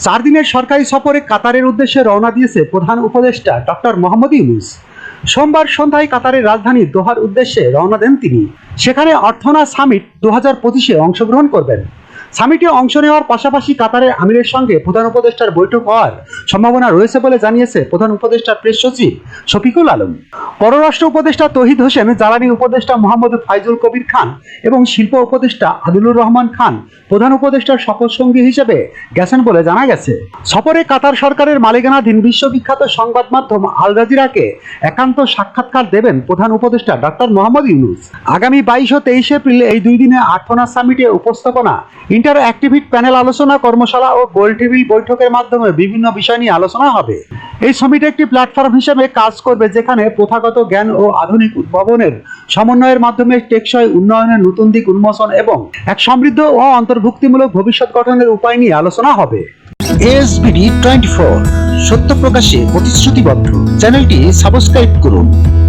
4 দিনের সরকারি সফরে কাতারের উদ্দেশ্যে রওনা দিয়েছে প্রধান উপদেষ্টা ডক্টর মোহাম্মদ ইউনূস। সোমবার সন্ধ্যায় কাতারের রাজধানী দোহার উদ্দেশ্যে রওনা দেন তিনি। সেখানে অর্থনা সামিট 2025-এ অংশগ্রহণ করবেন। সামিটে অংশ নেওয়ার পাশাপাশি কাতারের আমিরের সঙ্গে প্রধান উপদেষ্টার বৈঠক হওয়ার সম্ভাবনা রয়েছে বলে জানিয়েছে প্রধান উপদেষ্টার প্রেস সচিব শফিকুল আলম। পররাষ্ট্র উপদেষ্টা তৌহিদ হোসেন, জ্বালানি উপদেষ্টা মোহাম্মদ ফাইজুল কবির খান এবং শিল্প উপদেষ্টা আদিলুর রহমান খান প্রধান উপদেষ্টার সফরসঙ্গী হিসেবে গেছেন বলে জানা গেছে। সফরে কাতার সরকারের মালিকানাধীন বিশ্ববিখ্যাত সংবাদ মাধ্যম আল জাজিরাকে একান্ত সাক্ষাৎকার দেবেন প্রধান উপদেষ্টা ডক্টর মোহাম্মদ ইউনূস। আগামী 22 ও 23 এপ্রিল এই 2 দিনে আর্থনা সামিটে উপস্থাপনা, ইন্টারঅ্যাক্টিভ প্যানেল আলোচনা, কর্মশালা ও গোল টেবিল বৈঠকের মাধ্যমে বিভিন্ন বিষয় নিয়ে আলোচনা হবে। এই সামিট একটি প্ল্যাটফর্ম হিসেবে কাজ করবে যেখানে প্রথাগত জ্ঞান ও আধুনিক উদ্ভাবনের সমন্বয়ের মাধ্যমে টেকসই উন্নয়নের নতুন দিক উন্মোচন এবং এক সমৃদ্ধ ও অন্তর্ভুক্তিমূলক ভবিষ্যৎ গঠনের উপায় নিয়ে আলোচনা হবে। ASBD 24, সত্য প্রকাশে প্রতিশ্রুতিবদ্ধ। চ্যানেলটি সাবস্ক্রাইব করুন।